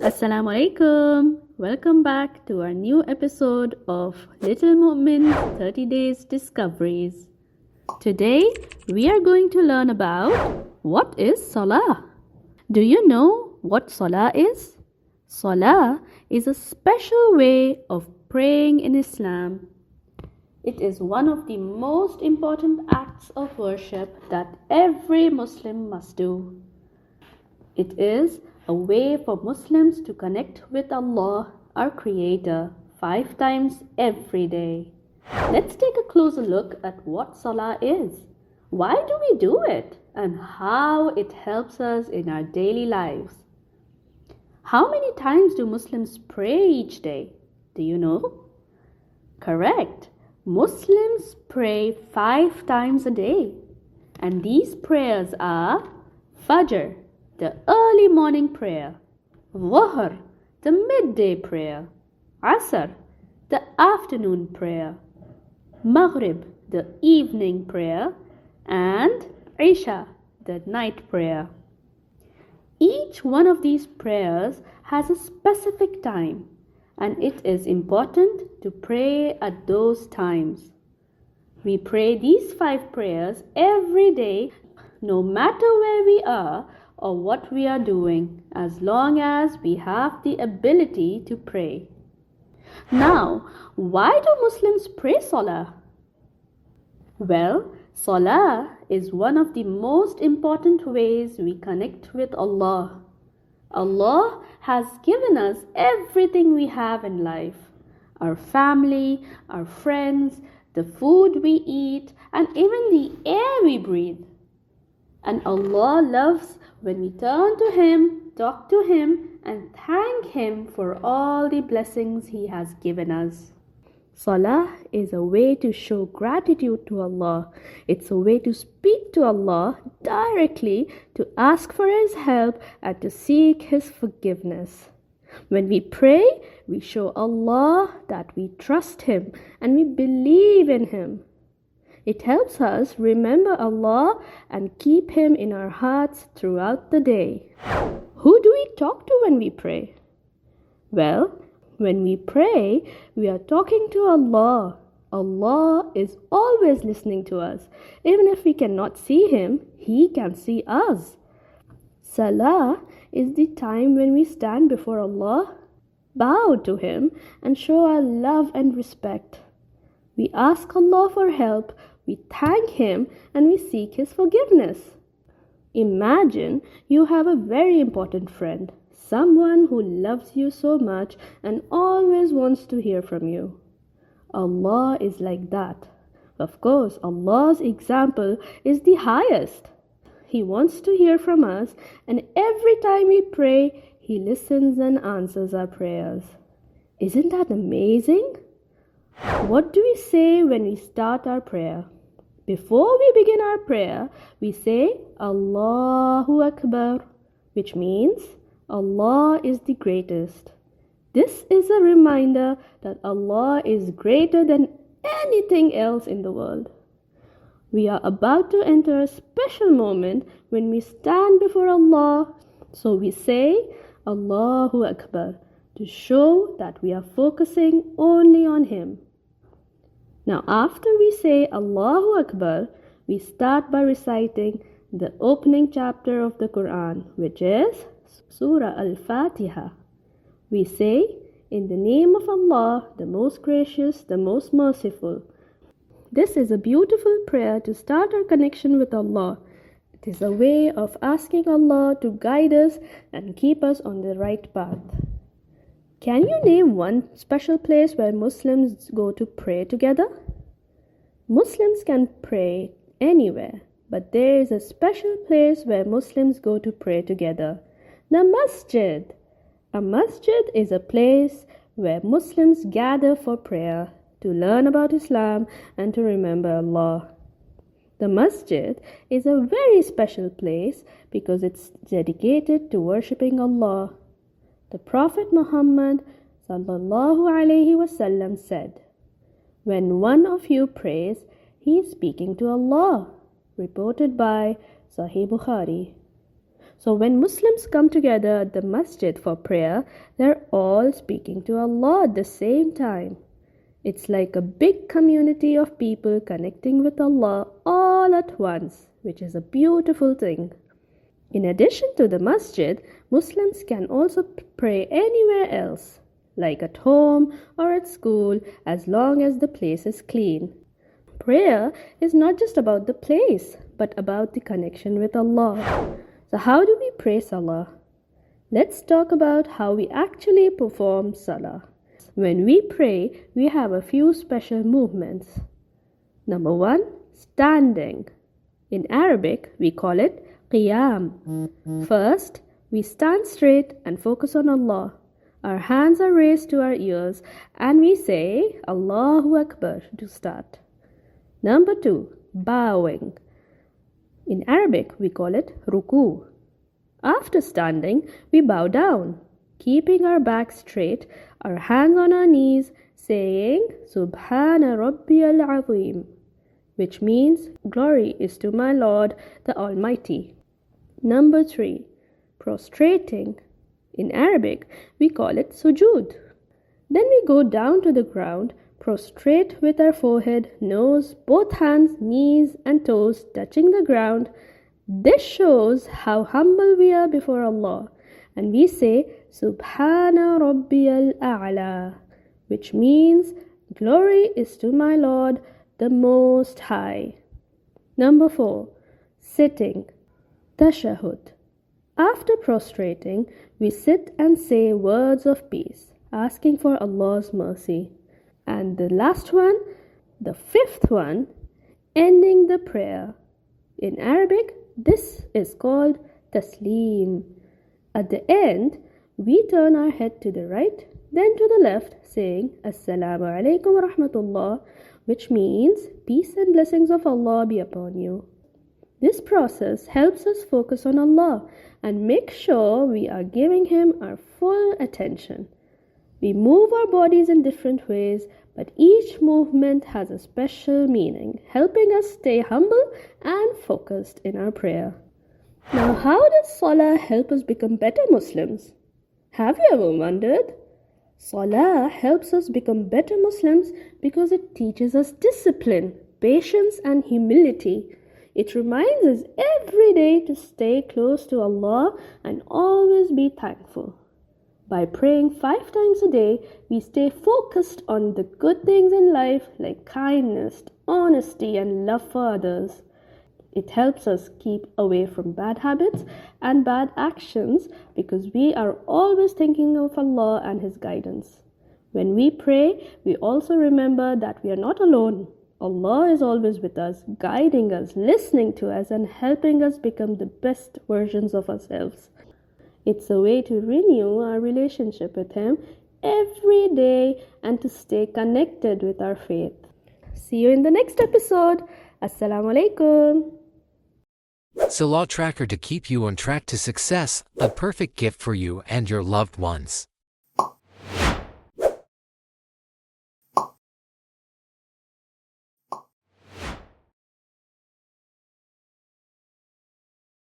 Assalamu alaikum. Welcome back to our new episode of Little Mu'min 30 Days Discoveries. Today we are going to learn about what is Salah. Do you know what Salah is? Salah is a special way of praying in Islam. It is one of the most important acts of worship that every Muslim must do. It is a way for Muslims to connect with Allah, our Creator, 5 times every day. Let's take a closer look at what Salah is. Why do we do it? And how it helps us in our daily lives. How many times do Muslims pray each day? Do you know? Correct. Muslims pray 5 times a day. And these prayers are Fajr, the early morning prayer, Dhuhr, the midday prayer, Asr, the afternoon prayer, Maghrib, the evening prayer, and Isha, the night prayer. Each one of these prayers has a specific time, and it is important to pray at those times. We pray these 5 prayers every day, no matter where we are or what we are doing, as long as we have the ability to pray. Now, why do Muslims pray Salah? Well, Salah is one of the most important ways we connect with Allah. Allah has given us everything we have in life: our family, our friends, the food we eat, and even the air we breathe. And Allah loves when we turn to Him, talk to Him, and thank Him for all the blessings He has given us. Salah is a way to show gratitude to Allah. It's a way to speak to Allah directly, to ask for His help, and to seek His forgiveness. When we pray, we show Allah that we trust Him and we believe in Him. It helps us remember Allah and keep Him in our hearts throughout the day. Who do we talk to when we pray? Well, when we pray, we are talking to Allah. Allah is always listening to us. Even if we cannot see Him, He can see us. Salah is the time when we stand before Allah, bow to Him, and show our love and respect. We ask Allah for help, we thank Him, and we seek His forgiveness. Imagine you have a very important friend, someone who loves you so much and always wants to hear from you. Allah is like that. Of course, Allah's example is the highest. He wants to hear from us, and every time we pray, He listens and answers our prayers. Isn't that amazing? What do we say when we start our prayer? Before we begin our prayer, we say Allahu Akbar, which means Allah is the greatest. This is a reminder that Allah is greater than anything else in the world. We are about to enter a special moment when we stand before Allah, so we say Allahu Akbar to show that we are focusing only on Him. Now, after we say Allahu Akbar, we start by reciting the opening chapter of the Quran, which is Surah Al-Fatiha. We say, in the name of Allah, the most gracious, the most merciful. This is a beautiful prayer to start our connection with Allah. It is a way of asking Allah to guide us and keep us on the right path. Can you name one special place where Muslims go to pray together? Muslims can pray anywhere, but there is a special place where Muslims go to pray together: the Masjid. A masjid is a place where Muslims gather for prayer, to learn about Islam, and to remember Allah. The masjid is a very special place because it's dedicated to worshipping Allah. The Prophet Muhammad sallallahu alaihi wasallam said, "When one of you prays, he is speaking to Allah," reported by Sahih Bukhari. So when Muslims come together at the masjid for prayer, they're all speaking to Allah at the same time. It's like a big community of people connecting with Allah all at once, which is a beautiful thing. In addition to the masjid, Muslims can also pray anywhere else, like at home or at school, as long as the place is clean. Prayer is not just about the place, but about the connection with Allah. So how do we pray Salah? Let's talk about how we actually perform Salah. When we pray, we have a few special movements. Number 1, standing. In Arabic, we call it qiyam. First, we stand straight and focus on Allah. Our hands are raised to our ears and we say Allahu Akbar to start. Number 2, bowing. In Arabic, we call it ruku. After standing, we bow down, keeping our back straight, our hands on our knees, saying Subhana Rabbiyal Azim, which means glory is to my Lord the Almighty. Number 3, prostrating. In Arabic, we call it sujud. Then we go down to the ground, prostrate with our forehead, nose, both hands, knees and toes touching the ground. This shows how humble we are before Allah. And we say Subhana Rabbiyal A'la, which means glory is to my Lord the Most High. Number 4, sitting. Tashahhud. After prostrating, we sit and say words of peace, asking for Allah's mercy. And the last one, the 5th one, ending the prayer. In Arabic, this is called taslim. At the end, we turn our head to the right, then to the left, saying Assalamu alaikum wa rahmatullah, which means peace and blessings of Allah be upon you. This process helps us focus on Allah and make sure we are giving Him our full attention. We move our bodies in different ways, but each movement has a special meaning, helping us stay humble and focused in our prayer. Now, how does Salah help us become better Muslims? Have you ever wondered? Salah helps us become better Muslims because it teaches us discipline, patience and humility. It reminds us every day to stay close to Allah and always be thankful. By praying 5 times a day, we stay focused on the good things in life like kindness, honesty and love for others. It helps us keep away from bad habits and bad actions because we are always thinking of Allah and His guidance. When we pray, we also remember that we are not alone. Allah is always with us, guiding us, listening to us and helping us become the best versions of ourselves. It's a way to renew our relationship with Him every day and to stay connected with our faith. See you in the next episode. Assalamu alaikum. Salah Tracker to keep you on track to success, a perfect gift for you and your loved ones.